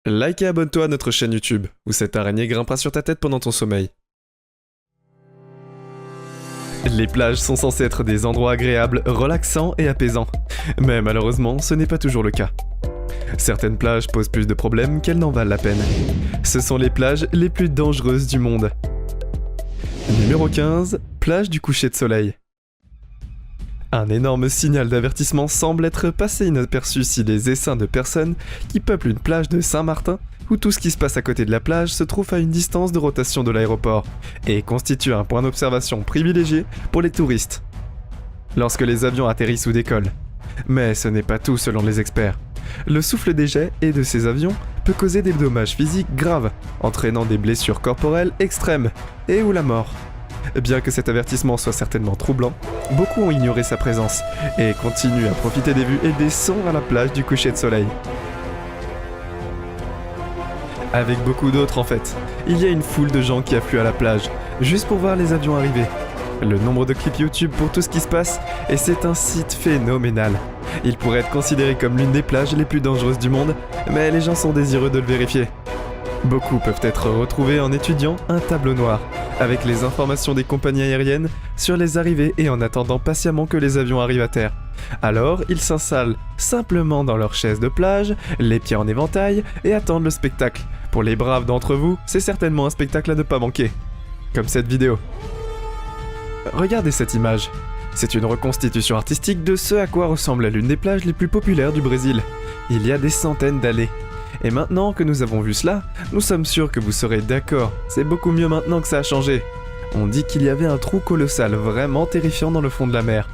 Like et abonne-toi à notre chaîne YouTube, où cette araignée grimpera sur ta tête pendant ton sommeil. Les plages sont censées être des endroits agréables, relaxants et apaisants. Mais malheureusement, ce n'est pas toujours le cas. Certaines plages posent plus de problèmes qu'elles n'en valent la peine. Ce sont les plages les plus dangereuses du monde. Numéro 15, plage du coucher de soleil. Un énorme signal d'avertissement semble être passé inaperçu si les essaims de personnes qui peuplent une plage de Saint-Martin, où tout ce qui se passe à côté de la plage se trouve à une distance de rotation de l'aéroport et constitue un point d'observation privilégié pour les touristes lorsque les avions atterrissent ou décollent. Mais ce n'est pas tout selon les experts. Le souffle des jets et de ces avions peut causer des dommages physiques graves, entraînant des blessures corporelles extrêmes et ou la mort. Bien que cet avertissement soit certainement troublant, beaucoup ont ignoré sa présence et continuent à profiter des vues et des sons à la plage du coucher de soleil. Avec beaucoup d'autres en fait, il y a une foule de gens qui affluent à la plage, juste pour voir les avions arriver. Le nombre de clips YouTube pour tout ce qui se passe, et c'est un site phénoménal. Il pourrait être considéré comme l'une des plages les plus dangereuses du monde, mais les gens sont désireux de le vérifier. Beaucoup peuvent être retrouvés en étudiant un tableau noir, avec les informations des compagnies aériennes sur les arrivées et en attendant patiemment que les avions arrivent à terre. Alors, ils s'installent simplement dans leur chaise de plage, les pieds en éventail, et attendent le spectacle. Pour les braves d'entre vous, c'est certainement un spectacle à ne pas manquer. Comme cette vidéo. Regardez cette image. C'est une reconstitution artistique de ce à quoi ressemble l'une des plages les plus populaires du Brésil. Il y a des centaines d'années. Et maintenant que nous avons vu cela, nous sommes sûrs que vous serez d'accord. C'est beaucoup mieux maintenant que ça a changé. On dit qu'il y avait un trou colossal vraiment terrifiant dans le fond de la mer.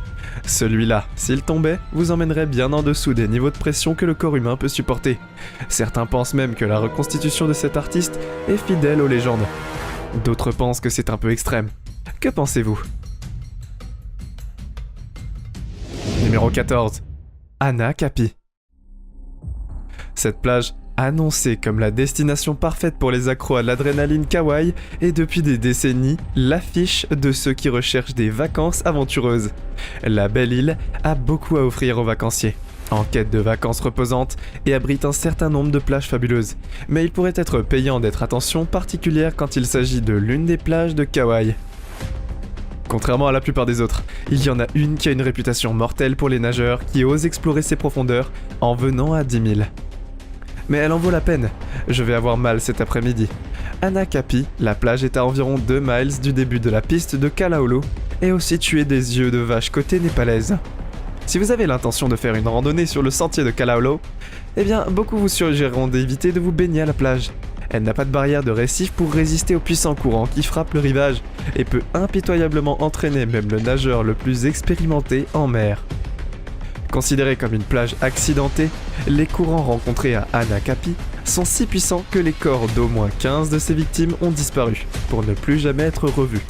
Celui-là, s'il tombait, vous emmènerait bien en dessous des niveaux de pression que le corps humain peut supporter. Certains pensent même que la reconstitution de cet artiste est fidèle aux légendes. D'autres pensent que c'est un peu extrême. Que pensez-vous ? Numéro 14. Anacapri. Cette plage, annoncée comme la destination parfaite pour les accros à l'adrénaline kawaii, est depuis des décennies l'affiche de ceux qui recherchent des vacances aventureuses. La belle île a beaucoup à offrir aux vacanciers, en quête de vacances reposantes, et abrite un certain nombre de plages fabuleuses. Mais il pourrait être payant d'être attention particulière quand il s'agit de l'une des plages de Kauai. Contrairement à la plupart des autres, il y en a une qui a une réputation mortelle pour les nageurs qui osent explorer ses profondeurs en venant à 10 000. Mais elle en vaut la peine, je vais avoir mal cet après-midi. Anacapri, la plage est à environ 2 miles du début de la piste de Kalaolo et au situé des yeux de vache côté népalaise. Si vous avez l'intention de faire une randonnée sur le sentier de Kalaolo, eh bien beaucoup vous suggéreront d'éviter de vous baigner à la plage. Elle n'a pas de barrière de récif pour résister aux puissants courants qui frappent le rivage et peut impitoyablement entraîner même le nageur le plus expérimenté en mer. Considérée comme une plage accidentée, les courants rencontrés à Anacapri sont si puissants que les corps d'au moins 15 de ses victimes ont disparu, pour ne plus jamais être revus.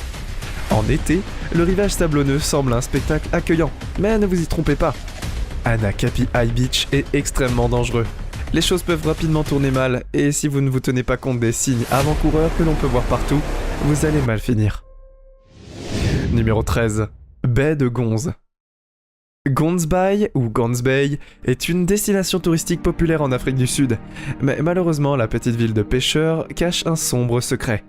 En été, le rivage sablonneux semble un spectacle accueillant, mais ne vous y trompez pas. Anacapri High Beach est extrêmement dangereux. Les choses peuvent rapidement tourner mal, et si vous ne vous tenez pas compte des signes avant-coureurs que l'on peut voir partout, vous allez mal finir. Numéro 13. Baie de Gonze. Gonze Bay ou Gonze Bay est une destination touristique populaire en Afrique du Sud, mais malheureusement la petite ville de pêcheurs cache un sombre secret.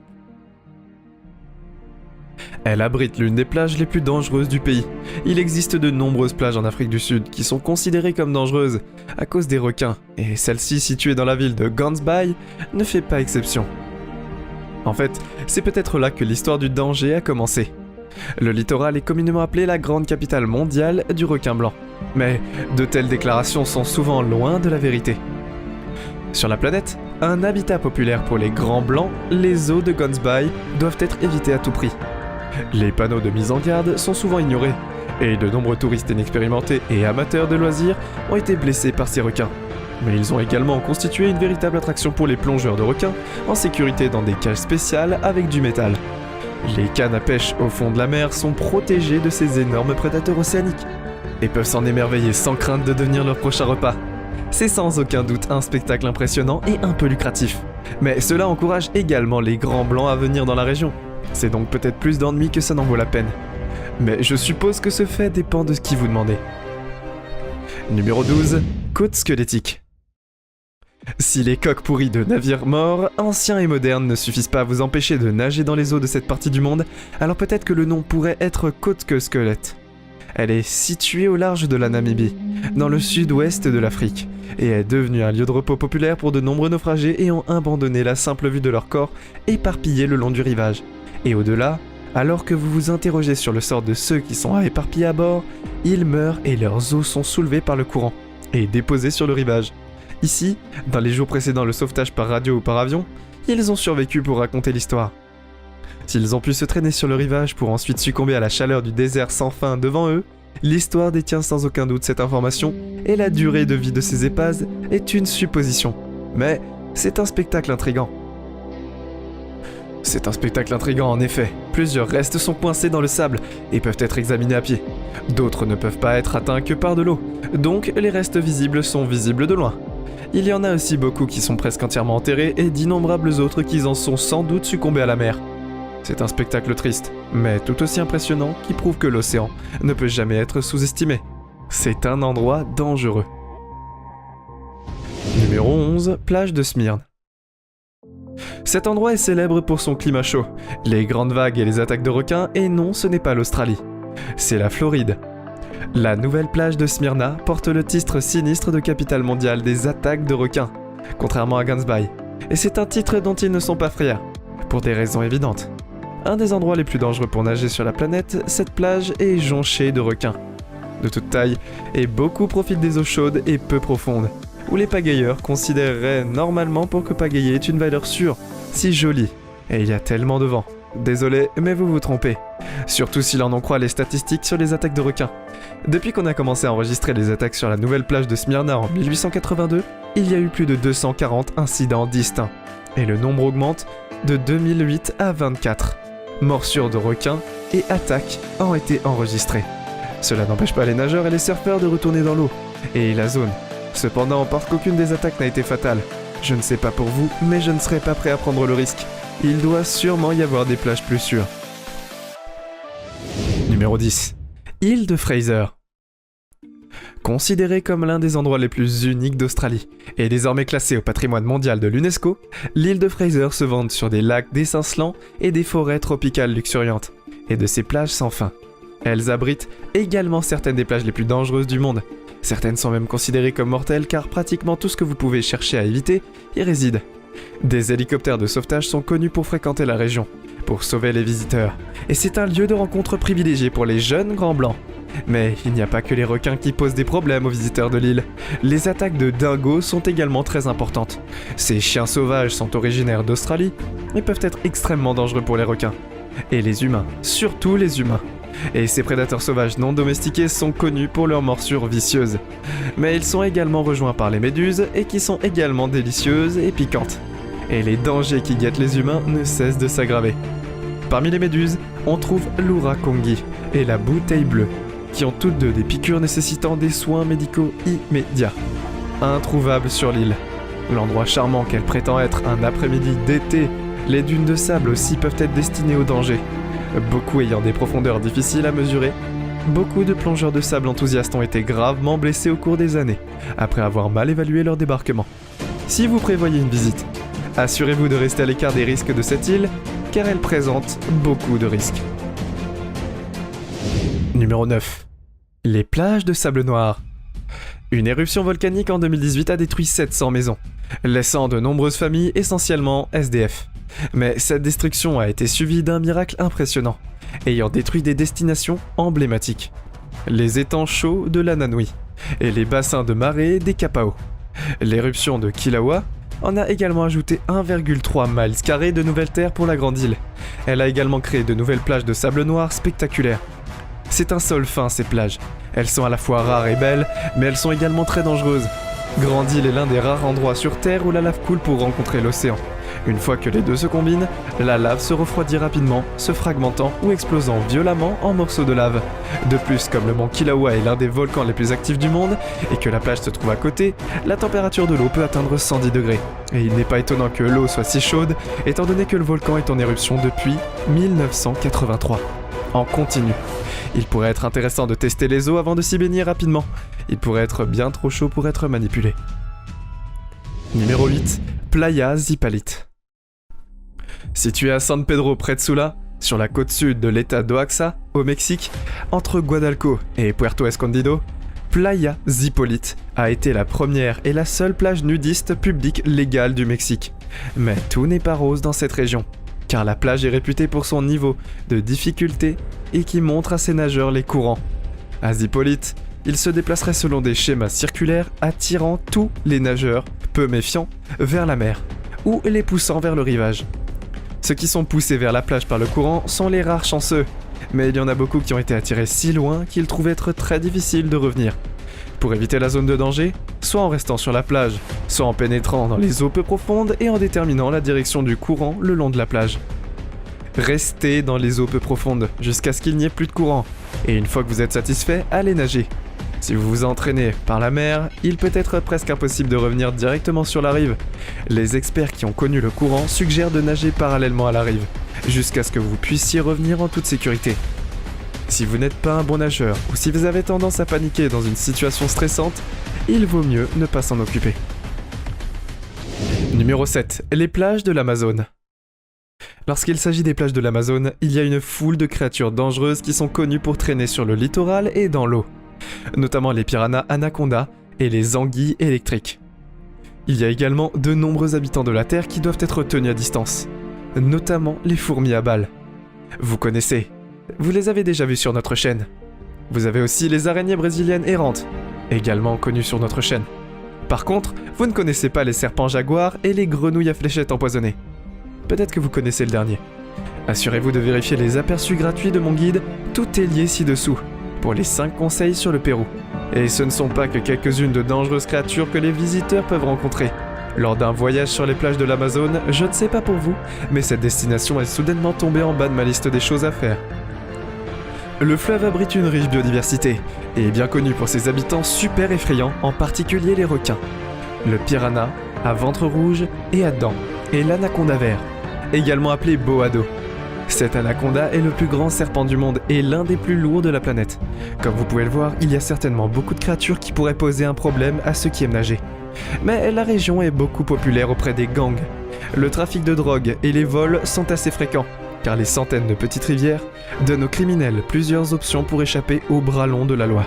Elle abrite l'une des plages les plus dangereuses du pays. Il existe de nombreuses plages en Afrique du Sud qui sont considérées comme dangereuses à cause des requins, et celle-ci située dans la ville de Gonze Bay ne fait pas exception. En fait, c'est peut-être là que l'histoire du danger a commencé. Le littoral est communément appelé la grande capitale mondiale du requin blanc. Mais de telles déclarations sont souvent loin de la vérité. Sur la planète, un habitat populaire pour les grands blancs, les eaux de Gonze Bay doivent être évitées à tout prix. Les panneaux de mise en garde sont souvent ignorés, et de nombreux touristes inexpérimentés et amateurs de loisirs ont été blessés par ces requins. Mais ils ont également constitué une véritable attraction pour les plongeurs de requins, en sécurité dans des cages spéciales avec du métal. Les cannes à pêche au fond de la mer sont protégées de ces énormes prédateurs océaniques, et peuvent s'en émerveiller sans crainte de devenir leur prochain repas. C'est sans aucun doute un spectacle impressionnant et un peu lucratif. Mais cela encourage également les grands blancs à venir dans la région. C'est donc peut-être plus d'ennuis que ça n'en vaut la peine. Mais je suppose que ce fait dépend de ce qui vous demandez. Numéro 12. Côte squelettique. Si les coques pourries de navires morts, anciens et modernes, ne suffisent pas à vous empêcher de nager dans les eaux de cette partie du monde, alors peut-être que le nom pourrait être Côte que Squelette. Elle est située au large de la Namibie, dans le sud-ouest de l'Afrique, et est devenue un lieu de repos populaire pour de nombreux naufragés ayant abandonné la simple vue de leur corps éparpillés le long du rivage. Et au-delà, alors que vous vous interrogez sur le sort de ceux qui sont éparpillés à bord, ils meurent et leurs os sont soulevés par le courant et déposés sur le rivage. Ici, dans les jours précédant le sauvetage par radio ou par avion, ils ont survécu pour raconter l'histoire. S'ils ont pu se traîner sur le rivage pour ensuite succomber à la chaleur du désert sans fin devant eux, l'histoire détient sans aucun doute cette information et la durée de vie de ces épases est une supposition. Mais c'est un spectacle intriguant. C'est un spectacle intriguant en effet. Plusieurs restes sont coincés dans le sable et peuvent être examinés à pied. D'autres ne peuvent pas être atteints que par de l'eau, donc les restes visibles sont visibles de loin. Il y en a aussi beaucoup qui sont presque entièrement enterrés et d'innombrables autres qui en sont sans doute succombés à la mer. C'est un spectacle triste, mais tout aussi impressionnant qui prouve que l'océan ne peut jamais être sous-estimé. C'est un endroit dangereux. Numéro 11, plage de Smyrne. Cet endroit est célèbre pour son climat chaud, les grandes vagues et les attaques de requins, et non, ce n'est pas l'Australie. C'est la Floride. La nouvelle plage de Smyrna porte le titre sinistre de capitale mondiale des attaques de requins, contrairement à Guns Bay. Et c'est un titre dont ils ne sont pas fiers, pour des raisons évidentes. Un des endroits les plus dangereux pour nager sur la planète, cette plage est jonchée de requins, de toute taille, et beaucoup profitent des eaux chaudes et peu profondes, où les pagayeurs considéreraient normalement pour que pagayer est une valeur sûre, si jolie, et il y a tellement de vent. Désolé, mais vous vous trompez. Surtout si l'on en croit les statistiques sur les attaques de requins. Depuis qu'on a commencé à enregistrer les attaques sur la nouvelle plage de Smyrna en 1882, il y a eu plus de 240 incidents distincts. Et le nombre augmente de 2008 à 24. Morsures de requins et attaques ont été enregistrées. Cela n'empêche pas les nageurs et les surfeurs de retourner dans l'eau et la zone. Cependant, parce qu'aucune des attaques n'a été fatale, je ne sais pas pour vous, mais je ne serai pas prêt à prendre le risque. Il doit sûrement y avoir des plages plus sûres. Numéro 10. Île de Fraser. Considérée comme l'un des endroits les plus uniques d'Australie et désormais classée au patrimoine mondial de l'UNESCO, l'île de Fraser se vante sur des lacs décincelants et des forêts tropicales luxuriantes, et de ses plages sans fin. Elles abritent également certaines des plages les plus dangereuses du monde. Certaines sont même considérées comme mortelles car pratiquement tout ce que vous pouvez chercher à éviter y réside. Des hélicoptères de sauvetage sont connus pour fréquenter la région, pour sauver les visiteurs, et c'est un lieu de rencontre privilégié pour les jeunes grands blancs. Mais il n'y a pas que les requins qui posent des problèmes aux visiteurs de l'île. Les attaques de dingos sont également très importantes. Ces chiens sauvages sont originaires d'Australie et peuvent être extrêmement dangereux pour les requins. Et les humains, surtout les humains. Et ces prédateurs sauvages non domestiqués sont connus pour leurs morsures vicieuses. Mais ils sont également rejoints par les méduses et qui sont également délicieuses et piquantes. Et les dangers qui guettent les humains ne cessent de s'aggraver. Parmi les méduses, on trouve l'ourakongi et la bouteille bleue, qui ont toutes deux des piqûres nécessitant des soins médicaux immédiats. Introuvables sur l'île. L'endroit charmant qu'elle prétend être un après-midi d'été, les dunes de sable aussi peuvent être destinées au danger. Beaucoup ayant des profondeurs difficiles à mesurer, beaucoup de plongeurs de sable enthousiastes ont été gravement blessés au cours des années, après avoir mal évalué leur débarquement. Si vous prévoyez une visite, assurez-vous de rester à l'écart des risques de cette île, car elle présente beaucoup de risques. Numéro 9. Les plages de sable noir. Une éruption volcanique en 2018 a détruit 700 maisons, laissant de nombreuses familles essentiellement SDF. Mais cette destruction a été suivie d'un miracle impressionnant, ayant détruit des destinations emblématiques. Les étangs chauds de l'Ananui et les bassins de marée des Kapao. L'éruption de Kilauea en a également ajouté 1,3 miles carrés de nouvelles terres pour la grande île. Elle a également créé de nouvelles plages de sable noir spectaculaires. C'est un sol fin ces plages. Elles sont à la fois rares et belles, mais elles sont également très dangereuses. Grande Île est l'un des rares endroits sur Terre où la lave coule pour rencontrer l'océan. Une fois que les deux se combinent, la lave se refroidit rapidement, se fragmentant ou explosant violemment en morceaux de lave. De plus, comme le mont Kilauea est l'un des volcans les plus actifs du monde et que la plage se trouve à côté, la température de l'eau peut atteindre 110 degrés. Et il n'est pas étonnant que l'eau soit si chaude, étant donné que le volcan est en éruption depuis 1983. En continu. Il pourrait être intéressant de tester les eaux avant de s'y baigner rapidement. Il pourrait être bien trop chaud pour être manipulé. Numéro 8, Playa Zipalit. Située à San Pedro près de Sula, sur la côte sud de l'état d'Oaxaca, au Mexique, entre Guadalco et Puerto Escondido, Playa Zipolite a été la première et la seule plage nudiste publique légale du Mexique. Mais tout n'est pas rose dans cette région, car la plage est réputée pour son niveau de difficulté et qui montre à ses nageurs les courants. À Zipolite, ils se déplaceraient selon des schémas circulaires attirant tous les nageurs, peu méfiants, vers la mer, ou les poussant vers le rivage. Ceux qui sont poussés vers la plage par le courant sont les rares chanceux, mais il y en a beaucoup qui ont été attirés si loin qu'ils trouvaient être très difficile de revenir. Pour éviter la zone de danger, soit en restant sur la plage, soit en pénétrant dans les eaux peu profondes et en déterminant la direction du courant le long de la plage. Restez dans les eaux peu profondes jusqu'à ce qu'il n'y ait plus de courant, et une fois que vous êtes satisfait, allez nager. Si vous vous entraînez par la mer, il peut être presque impossible de revenir directement sur la rive. Les experts qui ont connu le courant suggèrent de nager parallèlement à la rive, jusqu'à ce que vous puissiez revenir en toute sécurité. Si vous n'êtes pas un bon nageur, ou si vous avez tendance à paniquer dans une situation stressante, il vaut mieux ne pas s'en occuper. Numéro 7. Les plages de l'Amazone. Lorsqu'il s'agit des plages de l'Amazone, il y a une foule de créatures dangereuses qui sont connues pour traîner sur le littoral et dans l'eau, notamment les piranhas anacondas et les anguilles électriques. Il y a également de nombreux habitants de la Terre qui doivent être tenus à distance, notamment les fourmis à balles. Vous connaissez, vous les avez déjà vus sur notre chaîne. Vous avez aussi les araignées brésiliennes errantes, également connues sur notre chaîne. Par contre, vous ne connaissez pas les serpents jaguars et les grenouilles à fléchettes empoisonnées. Peut-être que vous connaissez le dernier. Assurez-vous de vérifier les aperçus gratuits de mon guide, tout est lié ci-dessous, pour les 5 conseils sur le Pérou. Et ce ne sont pas que quelques-unes de dangereuses créatures que les visiteurs peuvent rencontrer. Lors d'un voyage sur les plages de l'Amazone, je ne sais pas pour vous, mais cette destination est soudainement tombée en bas de ma liste des choses à faire. Le fleuve abrite une riche biodiversité, et est bien connu pour ses habitants super effrayants, en particulier les requins. Le piranha, à ventre rouge et à dents, et l'anaconda vert, également appelé boado. Cet anaconda est le plus grand serpent du monde et l'un des plus lourds de la planète. Comme vous pouvez le voir, il y a certainement beaucoup de créatures qui pourraient poser un problème à ceux qui aiment nager. Mais la région est beaucoup populaire auprès des gangs. Le trafic de drogue et les vols sont assez fréquents, car les centaines de petites rivières donnent aux criminels plusieurs options pour échapper au bras long de la loi.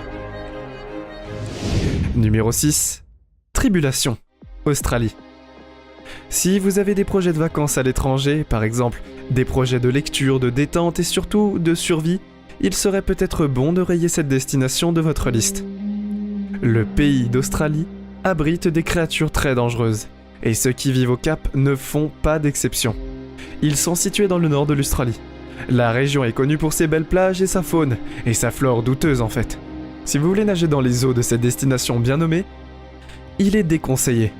Numéro 6. Tribulation, Australie. Si vous avez des projets de vacances à l'étranger, par exemple des projets de lecture, de détente et surtout de survie, il serait peut-être bon de rayer cette destination de votre liste. Le pays d'Australie abrite des créatures très dangereuses, et ceux qui vivent au Cap ne font pas d'exception. Ils sont situés dans le nord de l'Australie. La région est connue pour ses belles plages et sa faune, et sa flore douteuse en fait. Si vous voulez nager dans les eaux de cette destination bien nommée, il est déconseillé.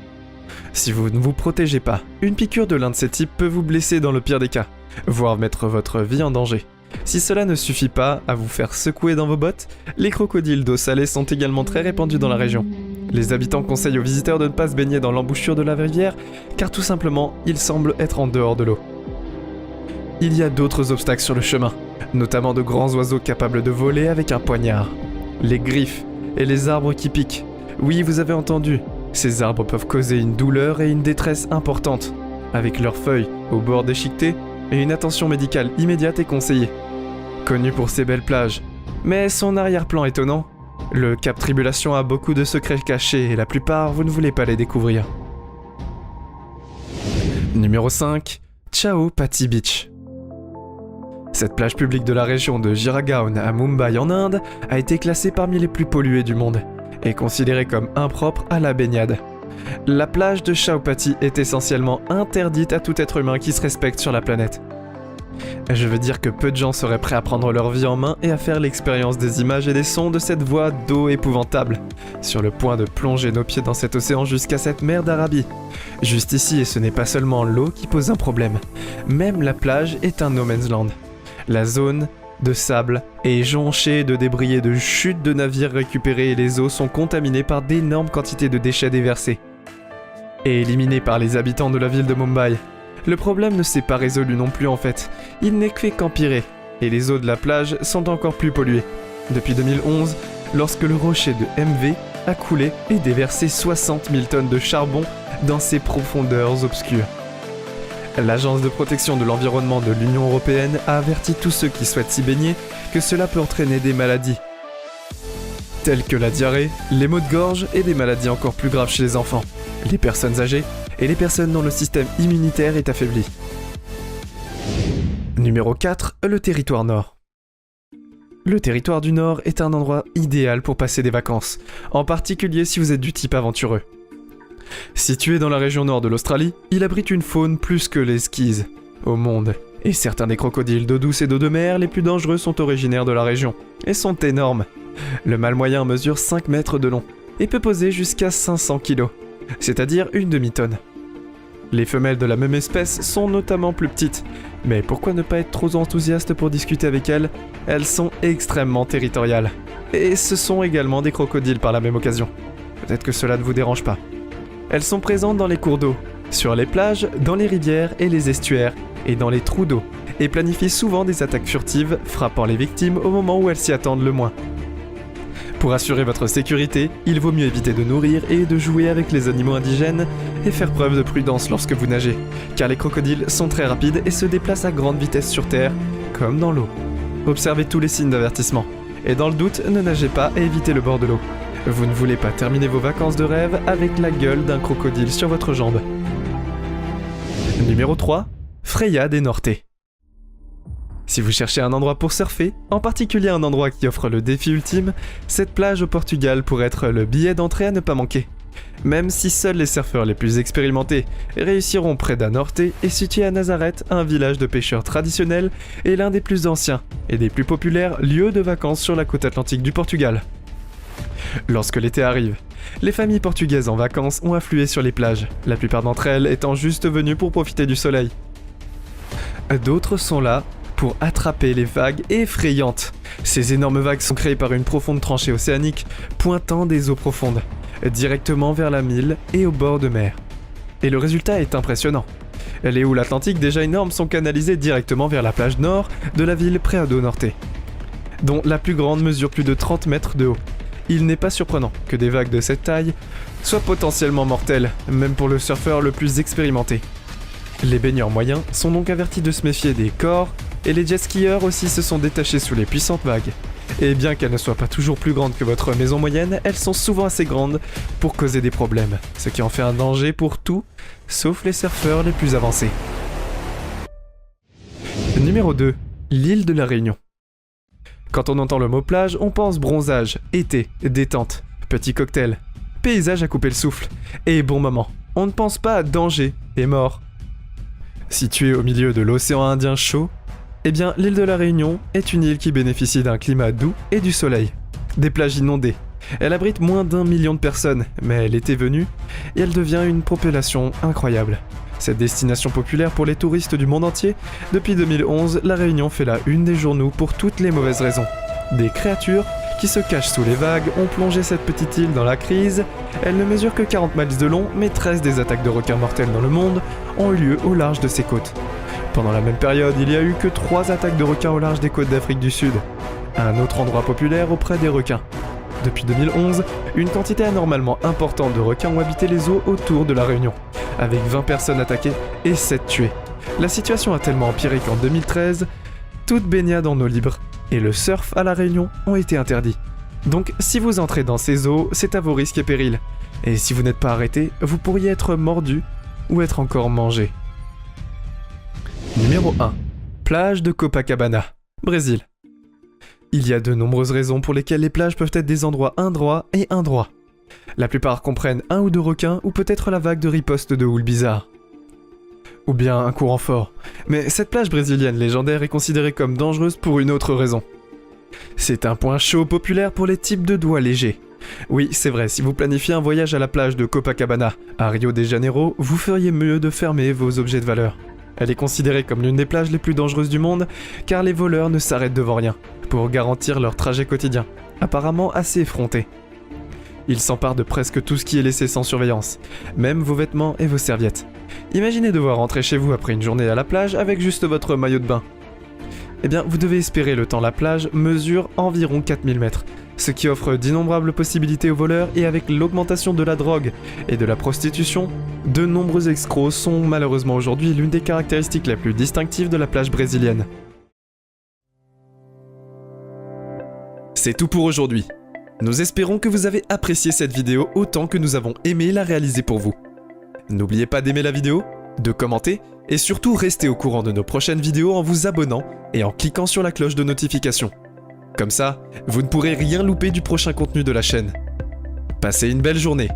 Si vous ne vous protégez pas, une piqûre de l'un de ces types peut vous blesser dans le pire des cas, voire mettre votre vie en danger. Si cela ne suffit pas à vous faire secouer dans vos bottes, les crocodiles d'eau salée sont également très répandus dans la région. Les habitants conseillent aux visiteurs de ne pas se baigner dans l'embouchure de la rivière, car tout simplement, ils semblent être en dehors de l'eau. Il y a d'autres obstacles sur le chemin, notamment de grands oiseaux capables de voler avec un poignard, les griffes et les arbres qui piquent. Oui, vous avez entendu, ces arbres peuvent causer une douleur et une détresse importante. Avec leurs feuilles au bord déchiqueté, et une attention médicale immédiate est conseillée. Connu pour ses belles plages, mais son arrière-plan étonnant, le Cap Tribulation a beaucoup de secrets cachés et la plupart vous ne voulez pas les découvrir. Numéro 5. Chao Pati Beach. Cette plage publique de la région de Giragaon à Mumbai en Inde a été classée parmi les plus polluées du monde et considérée comme impropre à la baignade. La plage de Chao Pati est essentiellement interdite à tout être humain qui se respecte sur la planète. Je veux dire que peu de gens seraient prêts à prendre leur vie en main et à faire l'expérience des images et des sons de cette voie d'eau épouvantable, sur le point de plonger nos pieds dans cet océan jusqu'à cette mer d'Arabie. Juste ici, et ce n'est pas seulement l'eau qui pose un problème, même la plage est un no man's land. La zone de sable est jonchée de débris et de chutes de navires récupérés et les eaux sont contaminées par d'énormes quantités de déchets déversés et éliminés par les habitants de la ville de Mumbai. Le problème ne s'est pas résolu non plus en fait, il n'est fait qu'empirer, et les eaux de la plage sont encore plus polluées. Depuis 2011, lorsque le rocher de MV a coulé et déversé 60 000 tonnes de charbon dans ces profondeurs obscures. L'Agence de protection de l'environnement de l'Union européenne a averti tous ceux qui souhaitent s'y baigner que cela peut entraîner des maladies, telles que la diarrhée, les maux de gorge et des maladies encore plus graves chez les enfants, les personnes âgées et les personnes dont le système immunitaire est affaibli. Numéro 4, le territoire nord. Le territoire du Nord est un endroit idéal pour passer des vacances, en particulier si vous êtes du type aventureux. Situé dans la région nord de l'Australie, il abrite une faune plus que les skis au monde, et certains des crocodiles d'eau douce et d'eau de mer les plus dangereux sont originaires de la région, et sont énormes. Le mâle moyen mesure 5 mètres de long, et peut peser jusqu'à 500 kg, c'est-à-dire une demi-tonne. Les femelles de la même espèce sont notamment plus petites, mais pourquoi ne pas être trop enthousiaste pour discuter avec elles? Elles sont extrêmement territoriales. Et ce sont également des crocodiles par la même occasion. Peut-être que cela ne vous dérange pas. Elles sont présentes dans les cours d'eau, sur les plages, dans les rivières et les estuaires, et dans les trous d'eau, et planifient souvent des attaques furtives, frappant les victimes au moment où elles s'y attendent le moins. Pour assurer votre sécurité, il vaut mieux éviter de nourrir et de jouer avec les animaux indigènes et faire preuve de prudence lorsque vous nagez, car les crocodiles sont très rapides et se déplacent à grande vitesse sur terre, comme dans l'eau. Observez tous les signes d'avertissement, et dans le doute, ne nagez pas et évitez le bord de l'eau. Vous ne voulez pas terminer vos vacances de rêve avec la gueule d'un crocodile sur votre jambe. Numéro 3, Freya des Norte. Si vous cherchez un endroit pour surfer, en particulier un endroit qui offre le défi ultime, cette plage au Portugal pourrait être le billet d'entrée à ne pas manquer. Même si seuls les surfeurs les plus expérimentés réussiront près d'Anorte est situé à Nazareth, un village de pêcheurs traditionnel et l'un des plus anciens et des plus populaires lieux de vacances sur la côte atlantique du Portugal. Lorsque l'été arrive, les familles portugaises en vacances ont afflué sur les plages, la plupart d'entre elles étant juste venues pour profiter du soleil. D'autres sont là pour attraper les vagues effrayantes. Ces énormes vagues sont créées par une profonde tranchée océanique pointant des eaux profondes, directement vers la Mille et au bord de mer. Et le résultat est impressionnant. Les houles atlantiques déjà énormes sont canalisées directement vers la plage nord de la ville Praia do Norte, dont la plus grande mesure plus de 30 mètres de haut. Il n'est pas surprenant que des vagues de cette taille soient potentiellement mortelles, même pour le surfeur le plus expérimenté. Les baigneurs moyens sont donc avertis de se méfier des corps, et les jet-skieurs aussi se sont détachés sous les puissantes vagues. Et bien qu'elles ne soient pas toujours plus grandes que votre maison moyenne, elles sont souvent assez grandes pour causer des problèmes, ce qui en fait un danger pour tout, sauf les surfeurs les plus avancés. Numéro 2. L'île de la Réunion. Quand on entend le mot plage, on pense bronzage, été, détente, petit cocktail, paysage à couper le souffle, et bon moment. On ne pense pas à danger et mort. Située au milieu de l'océan Indien chaud, eh bien l'île de la Réunion est une île qui bénéficie d'un climat doux et du soleil. Des plages inondées. Elle abrite moins d'1 million de personnes, mais l'été venu, et elle devient une population incroyable. Cette destination populaire pour les touristes du monde entier, depuis 2011, la Réunion fait la une des journaux pour toutes les mauvaises raisons. Des créatures qui se cachent sous les vagues ont plongé cette petite île dans la crise. Elle ne mesure que 40 miles de long, mais 13 des attaques de requins mortels dans le monde ont eu lieu au large de ses côtes. Pendant la même période, il n'y a eu que 3 attaques de requins au large des côtes d'Afrique du Sud, un autre endroit populaire auprès des requins. Depuis 2011, une quantité anormalement importante de requins ont habité les eaux autour de la Réunion, avec 20 personnes attaquées et 7 tuées. La situation a tellement empiré qu'en 2013, toute baignade en eau libre et le surf à la Réunion ont été interdits. Donc si vous entrez dans ces eaux, c'est à vos risques et périls. Et si vous n'êtes pas arrêté, vous pourriez être mordu ou être encore mangé. Numéro 1. Plage de Copacabana, Brésil. Il y a de nombreuses raisons pour lesquelles les plages peuvent être des endroits indroits et indroits. La plupart comprennent un ou deux requins ou peut-être la vague de riposte de houle bizarre. Ou bien un courant fort. Mais cette plage brésilienne légendaire est considérée comme dangereuse pour une autre raison. C'est un point chaud populaire pour les types de doigts légers. Oui, c'est vrai, si vous planifiez un voyage à la plage de Copacabana, à Rio de Janeiro, vous feriez mieux de fermer vos objets de valeur. Elle est considérée comme l'une des plages les plus dangereuses du monde, car les voleurs ne s'arrêtent devant rien, pour garantir leur trajet quotidien, apparemment assez effronté. Ils s'emparent de presque tout ce qui est laissé sans surveillance, même vos vêtements et vos serviettes. Imaginez devoir rentrer chez vous après une journée à la plage avec juste votre maillot de bain. Eh bien, vous devez espérer le temps la plage mesure environ 4000 mètres, ce qui offre d'innombrables possibilités aux voleurs et avec l'augmentation de la drogue et de la prostitution, de nombreux escrocs sont malheureusement aujourd'hui l'une des caractéristiques les plus distinctives de la plage brésilienne. C'est tout pour aujourd'hui. Nous espérons que vous avez apprécié cette vidéo autant que nous avons aimé la réaliser pour vous. N'oubliez pas d'aimer la vidéo, de commenter et surtout restez au courant de nos prochaines vidéos en vous abonnant et en cliquant sur la cloche de notification. Comme ça, vous ne pourrez rien louper du prochain contenu de la chaîne. Passez une belle journée.